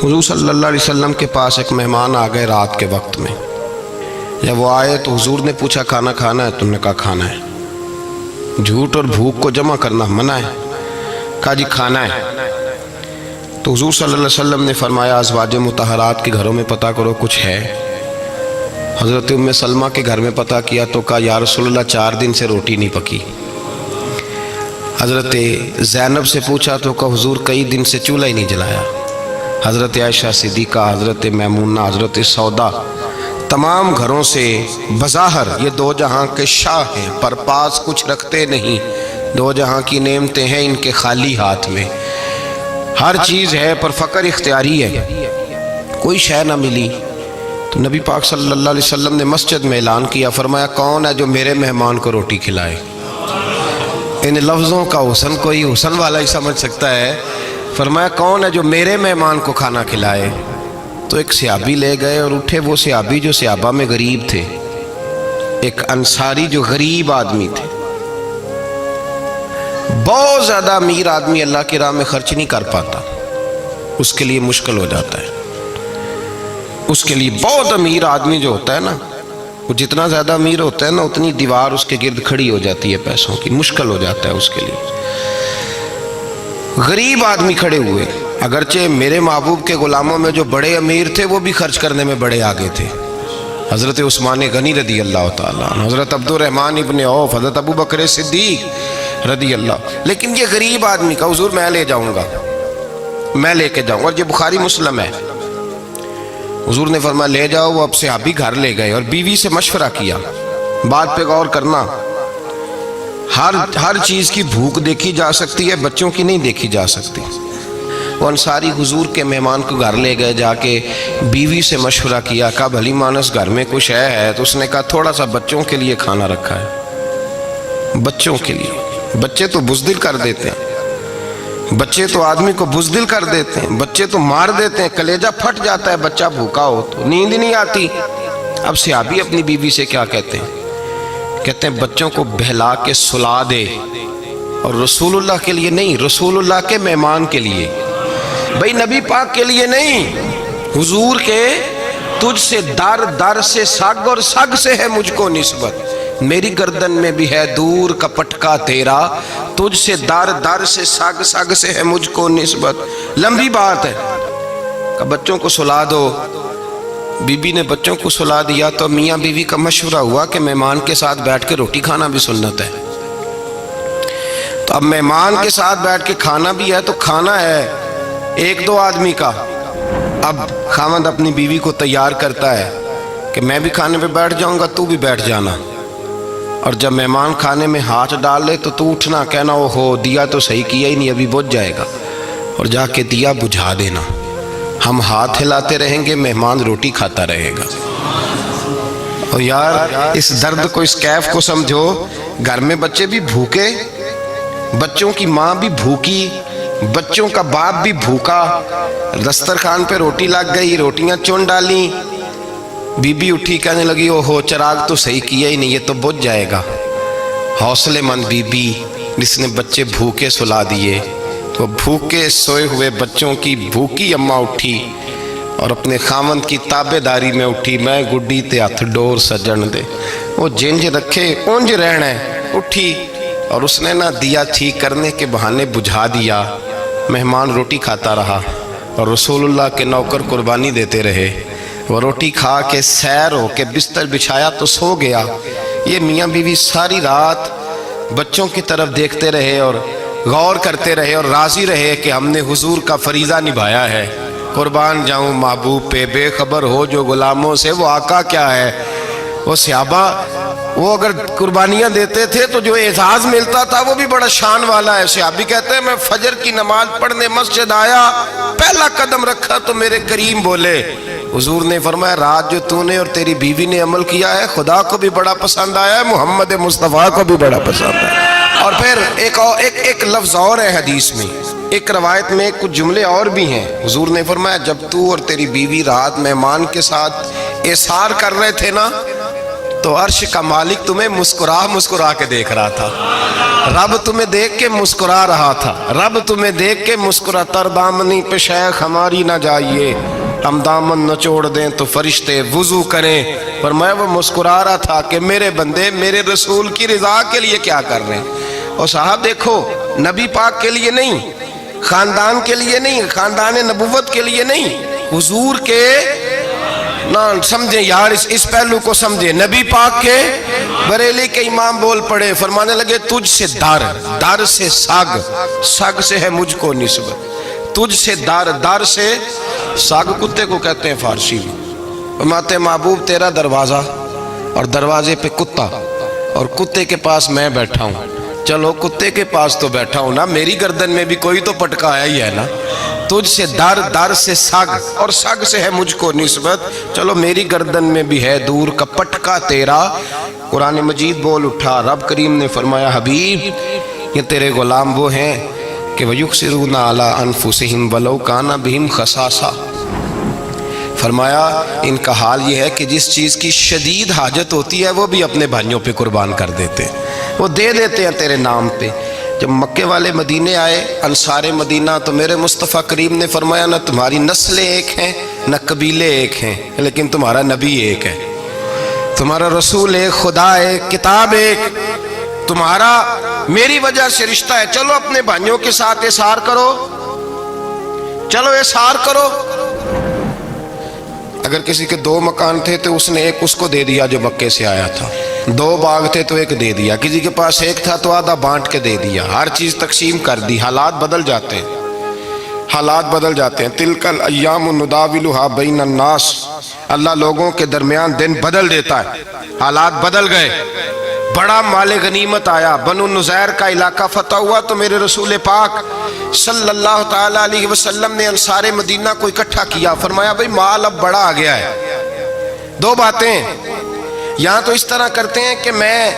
حضور صلی اللہ علیہ وسلم کے پاس ایک مہمان آ گئے رات کے وقت میں. جب وہ آئے تو حضور نے پوچھا کھانا کھانا ہے؟ تم نے کہا کھانا ہے. جھوٹ اور بھوک کو جمع کرنا منع ہے. کہا جی کھانا ہے. تو حضور صلی اللہ علیہ وسلم نے فرمایا ازواج مطہرات کے گھروں میں پتہ کرو کچھ ہے. حضرت ام سلمہ کے گھر میں پتہ کیا تو کہا یا رسول اللہ 4 دن سے روٹی نہیں پکی. حضرت زینب سے پوچھا تو کہا حضور کئی دن سے چولہا ہی نہیں جلایا. حضرت عائشہ صدیقہ، حضرت میمونہ، حضرت سودا، تمام گھروں سے بظاہر یہ 2 جہاں کے شاہ ہیں، پر پاس کچھ رکھتے نہیں. 2 جہاں کی نعمتیں ہیں ان کے خالی ہاتھ میں. ہر چیز ہے پر فقر اختیاری ہے. کوئی شے نہ ملی تو نبی پاک صلی اللہ علیہ وسلم نے مسجد میں اعلان کیا، فرمایا کون ہے جو میرے مہمان کو روٹی کھلائے؟ ان لفظوں کا حسن کوئی حسن والا ہی سمجھ سکتا ہے. فرمایا کون ہے جو میرے مہمان کو کھانا کھلائے؟ تو ایک صحابی لے گئے اور اٹھے. وہ صحابی جو صحابہ میں غریب تھے، ایک انصاری جو غریب آدمی تھے. بہت زیادہ امیر آدمی اللہ کی راہ میں خرچ نہیں کر پاتا، اس کے لیے مشکل ہو جاتا ہے. اس کے لیے بہت امیر آدمی جو ہوتا ہے نا، وہ جتنا زیادہ امیر ہوتا ہے نا اتنی دیوار اس کے گرد کھڑی ہو جاتی ہے پیسوں کی، مشکل ہو جاتا ہے اس کے لیے. غریب آدمی کھڑے ہوئے. اگرچہ میرے محبوب کے غلاموں میں جو بڑے امیر تھے وہ بھی خرچ کرنے میں بڑے آگے تھے. حضرت عثمان غنی رضی اللہ تعالیٰ عنہ، حضرت عبد الرحمن ابن عوف، حضرت ابو بکر صدیق رضی اللہ. لیکن یہ غریب آدمی کا حضور میں لے جاؤں گا، میں لے کے جاؤں. اور یہ بخاری مسلم ہے. حضور نے فرمایا لے جاؤ. وہ اب صحابی گھر لے گئے اور بیوی سے مشورہ کیا. بات پہ غور کرنا، ہر چیز کی بھوک دیکھی جا سکتی ہے، بچوں کی نہیں دیکھی جا سکتی. وہ انصاری حضور کے مہمان کو گھر لے گئے، جا کے بیوی سے مشورہ کیا. کہا بھلی مانس گھر میں کچھ ہے؟ تو اس نے کہا تھوڑا سا بچوں کے لیے کھانا رکھا ہے. بچوں کے لیے. بچے تو بزدل کر دیتے ہیں، بچے تو آدمی کو بزدل کر دیتے ہیں، بچے تو مار دیتے ہیں، کلیجہ پھٹ جاتا ہے بچہ بھوکا ہو تو، نیند نہیں آتی. اب صحابی اپنی بیوی سے کیا کہتے ہیں؟ کہتے ہیں بچوں کو بہلا کے سلا دے. اور رسول اللہ کے لیے نہیں، رسول اللہ کے مہمان کے لیے، بھئی نبی پاک کے لیے نہیں، حضور کے. تجھ سے در در سے سگ اور سگ سے ہے مجھ کو نسبت، میری گردن میں بھی ہے دور کا پٹکا تیرا. تجھ سے در در سے سگ سگ سے ہے مجھ کو نسبت. لمبی بات ہے کہ بچوں کو سلا دو. بی بی نے بچوں کو سلا دیا تو میاں بیوی کا مشورہ ہوا کہ مہمان کے ساتھ بیٹھ کے روٹی کھانا بھی سنت ہے. تو اب مہمان کے ساتھ بیٹھ کے کھانا بھی ہے تو کھانا ہے 1-2 آدمی کا. اب خاوند اپنی بیوی کو تیار کرتا ہے کہ میں بھی کھانے پہ بیٹھ جاؤں گا، تو بھی بیٹھ جانا. اور جب مہمان کھانے میں ہاتھ ڈال لے تو اٹھنا، کہنا او ہو دیا تو صحیح کیا ہی نہیں، ابھی بجھ جائے گا. اور جا کے دیا بجھا دینا. ہم ہاتھ ہلاتے رہیں گے، مہمان روٹی کھاتا رہے گا. اور یار اس درد کو، اس کیف کو سمجھو. گھر میں بچے بھی بھوکے، بچوں کی ماں بھی بھوکی، بچوں کا باپ بھی بھوکا. دسترخوان پہ روٹی لگ گئی، روٹیاں چن ڈالی. بی بی اٹھی کہنے لگی او ہو چراغ تو صحیح کیا ہی نہیں، یہ تو بجھ جائے گا. حوصلے مند بی بی جس نے بچے بھوکے سلا دیے. تو بھوکے سوئے ہوئے بچوں کی بھوکی اماں اٹھی اور اپنے خاوند کی تابع داری میں اٹھی. میں گڈی تے ہتھ ڈور سجن دے، وہ جنج رکھے اونج رہنا ہے. اٹھی اور اس نے نہ دیا ٹھیک کرنے کے بہانے بجھا دیا. مہمان روٹی کھاتا رہا اور رسول اللہ کے نوکر قربانی دیتے رہے. وہ روٹی کھا کے سیر ہو کے بستر بچھایا تو سو گیا. یہ میاں بیوی ساری رات بچوں کی طرف دیکھتے رہے اور غور کرتے رہے اور راضی رہے کہ ہم نے حضور کا فریضہ نبھایا ہے. قربان جاؤں محبوب پہ، بے خبر ہو جو غلاموں سے وہ آقا کیا ہے. وہ صحابہ وہ اگر قربانیاں دیتے تھے تو جو اعزاز ملتا تھا وہ بھی بڑا شان والا ہے. صحابی کہتے ہیں میں فجر کی نماز پڑھنے مسجد آیا، پہلا قدم رکھا تو میرے کریم بولے. حضور نے فرمایا رات جو تو نے اور تیری بیوی نے عمل کیا ہے خدا کو بھی بڑا پسند آیا ہے، محمد مصطفیٰ کو بھی بڑا پسند آیا. اور پھر ایک لفظ اور ہے حدیث میں، ایک روایت میں کچھ جملے اور بھی ہیں. حضور نے فرمایا جب تو اور تیری بیوی رات مہمان کے ساتھ ایثار کر رہے تھے نا تو عرش کا مالک تمہیں مسکرا مسکرا کے دیکھ رہا تھا، رب تمہیں دیکھ کے مسکرا رہا تھا، رب تمہیں دیکھ کے مسکرا. تر دامنی پہ شیخ ہماری نہ جائیے، ہم دامن نچوڑ دیں تو فرشتے وضو کریں. پر میں وہ مسکرا رہا تھا کہ میرے بندے میرے رسول کی رضا کے لیے کیا کر رہے ہیں. اور صاحب دیکھو، نبی پاک کے لیے نہیں، خاندان کے لیے نہیں، خاندان نبوت کے لیے نہیں، حضور کے نہ سمجھیں یار، اس پہلو کو سمجھیں. نبی پاک کے بریلی کے امام بول پڑے، فرمانے لگے تجھ سے در سے سگ سے ہے مجھ کو نسبت. تجھ سے در سے سگ کتے کو کہتے ہیں فارسی میں. فرماتے محبوب تیرا دروازہ اور دروازے پہ کتا اور کتے کے پاس میں بیٹھا ہوں. چلو کتے کے پاس تو بیٹھا ہوں نا، میری گردن میں بھی کوئی تو پٹکا آیا ہی ہے نا. تجھ سے در سے سگ اور سگ سے ہے مجھ کو نسبت. چلو میری گردن میں بھی ہے دور کا پٹکا تیرا. قرآن مجید بول اٹھا، رب کریم نے فرمایا حبیب یہ تیرے غلام وہ ہیں کہ وَيُقْصِرُونَ عَلَىٰ أَنفُسِهِمْ وَلَوْ كَانَ بِهِمْ خَصَاصَةٌ. فرمایا ان کا حال یہ ہے کہ جس چیز کی شدید حاجت ہوتی ہے وہ بھی اپنے بھائیوں پہ قربان کر دیتے ہیں، وہ دے دیتے ہیں تیرے نام پہ. جب مکے والے مدینے آئے انصار مدینہ تو میرے مصطفیٰ کریم نے فرمایا نہ تمہاری نسلیں ایک ہیں نہ قبیلے ایک ہیں، لیکن تمہارا نبی ایک ہے، تمہارا رسول ایک، خدا ایک، کتاب ایک، تمہارا میری وجہ سے رشتہ ہے. چلو اپنے بھائیوں کے ساتھ احسار کرو، چلو احسار کرو. اگر کسی کے 2 مکان تھے تو اس نے ایک اس کو دے دیا جو مکے سے آیا تھا، 2 باغ تھے تو ایک دے دیا، کسی کے پاس ایک تھا تو آدھا بانٹ کے دے دیا. ہر چیز تقسیم کر دی. حالات بدل جاتے ہیں، حالات بدل جاتے ہیں. تلک الایام نداولها بین الناس، اللہ لوگوں کے درمیان دن بدل دیتا ہے. حالات بدل گئے، بڑا مال غنیمت آیا، بنو نزیر کا علاقہ فتح ہوا تو میرے رسول پاک صلی اللہ تعالیٰ علیہ وسلم نے انصار مدینہ کو اکٹھا کیا. فرمایا بھئی مال اب بڑا آ گیا ہے. 2 باتیں، یہاں تو اس طرح کرتے ہیں کہ میں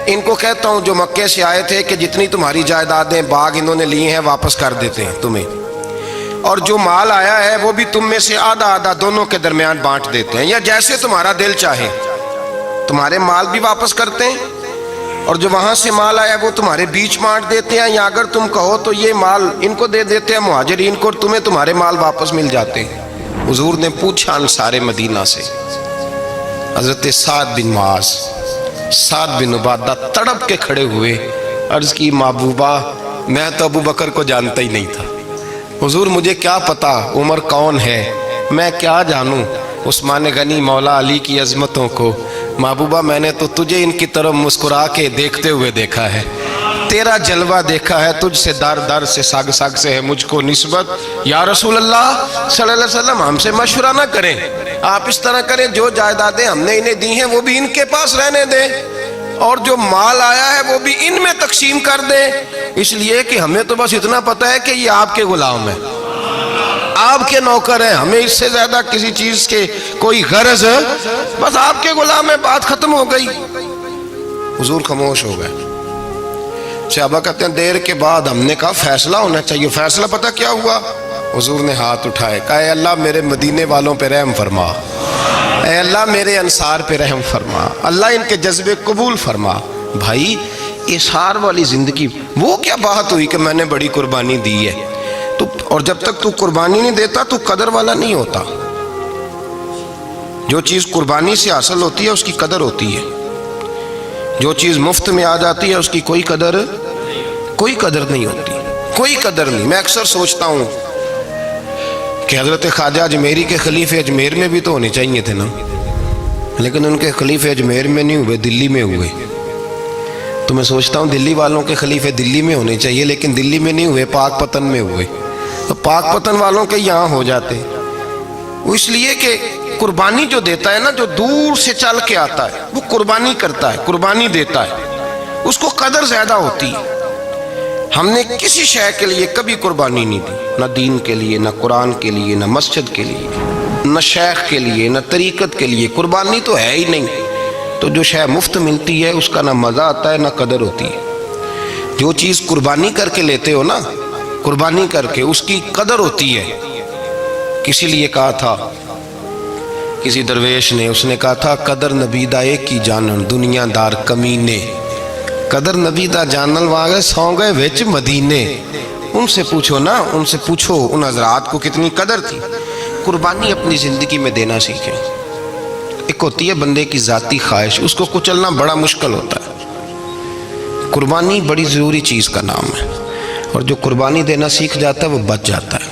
ان کو کہتا ہوں جو مکے سے آئے تھے کہ جتنی تمہاری جائیدادیں باغ انہوں نے لیے ہیں واپس کر دیتے ہیں تمہیں، اور جو مال آیا ہے وہ بھی تم میں سے آدھا آدھا دونوں کے درمیان بانٹ دیتے ہیں، یا جیسے تمہارا دل چاہے. تمہارے مال بھی واپس کرتے ہیں اور جو وہاں سے مال آیا وہ تمہارے بیچ بانٹ دیتے ہیں، یا اگر تم کہو تو یہ مال ان کو دے دیتے ہیں مہاجرین کو، اور تمہیں تمہارے مال واپس مل جاتے ہیں. حضور نے پوچھا انصار مدینہ سے، حضرت سعد بن معاذ، سعد بن عبادہ تڑپ کے کھڑے ہوئے، عرض کی محبوبہ میں تو ابو بکر کو جانتا ہی نہیں تھا. حضور مجھے کیا پتا عمر کون ہے، میں کیا جانوں عثمان غنی مولا علی کی عظمتوں کو. محبوبہ میں نے تو تجھے ان کی طرف مسکرا کے دیکھتے ہوئے دیکھا ہے، تیرا جلوہ دیکھا ہے. تجھ سے در سے سگ سے ہے مجھ کو نسبت. یا رسول اللہ صلی اللہ علیہ وسلم ہم سے مشورہ نہ کریں، آپ اس طرح کریں جو جائیدادیں ہم نے انہیں دی ہیں وہ بھی ان کے پاس رہنے دیں، اور جو مال آیا ہے وہ بھی ان میں تقسیم کر دیں. اس لیے کہ ہمیں تو بس اتنا پتہ ہے کہ یہ آپ کے غلام ہیں، آپ کے نوکر ہیں، ہمیں اس سے زیادہ کسی چیز کے کوئی غرض، بس آپ کے غلام ہے، بات ختم ہو گئی. حضور خاموش ہو گئے. صحابہ کہتے ہیں دیر کے بعد ہم نے کہا فیصلہ ہونا چاہیے. فیصلہ پتہ کیا ہوا؟ حضور نے ہاتھ اٹھائے، کہا اے اللہ میرے مدینے والوں پہ رحم فرما، اے اللہ میرے انصار پہ رحم فرما، اللہ ان کے جذبے قبول فرما. بھائی احسار والی زندگی وہ کیا بات ہوئی کہ میں نے بڑی قربانی دی ہے تو، اور جب تک تو قربانی نہیں دیتا تو قدر والا نہیں ہوتا. جو چیز قربانی سے حاصل ہوتی ہے اس کی قدر ہوتی ہے، جو چیز مفت میں آ جاتی ہے اس کی کوئی قدر نہیں ہوتی، کوئی قدر نہیں. میں اکثر سوچتا ہوں کہ حضرت خواجہ اجمیری کے خلیفے اجمیر میں بھی تو ہونے چاہیے تھے نا، لیکن ان کے خلیفے اجمیر میں نہیں ہوئے، دلی میں ہوئے. تو میں سوچتا ہوں دلی والوں کے خلیفے دلی میں ہونے چاہیے، لیکن دلی میں نہیں ہوئے، پاک پتن میں ہوئے. تو پاک پتن والوں کے یہاں ہو جاتے. وہ اس لیے کہ قربانی جو دیتا ہے نا، جو دور سے چل کے آتا ہے وہ قربانی کرتا ہے، قربانی دیتا ہے، اس کو قدر زیادہ ہوتی ہے. ہم نے کسی شے کے لیے کبھی قربانی نہیں دی، نہ دین کے لیے، نہ قرآن کے لیے، نہ مسجد کے لیے، نہ شیخ کے لیے، نہ طریقت کے لیے. قربانی تو ہے ہی نہیں. تو جو شے مفت ملتی ہے اس کا نہ مزہ آتا ہے نہ قدر ہوتی ہے. جو چیز قربانی کر کے لیتے ہو نا، قربانی کر کے، اس کی قدر ہوتی ہے. کسی لیے کہا تھا کسی درویش نے، اس نے کہا تھا قدر نبیدہ ایک کی جانن دنیا دار کمینے، قدر نبیدہ جانن واگے سو گئے وچ مدینے۔ ان سے پوچھو نا، ان سے پوچھو ان حضرات کو کتنی قدر تھی۔ قربانی اپنی زندگی میں دینا سیکھیں۔ ایک ہوتی ہے بندے کی ذاتی خواہش، اس کو کچلنا بڑا مشکل ہوتا ہے۔ قربانی بڑی ضروری چیز کا نام ہے، اور جو قربانی دینا سیکھ جاتا ہے وہ بچ جاتا ہے۔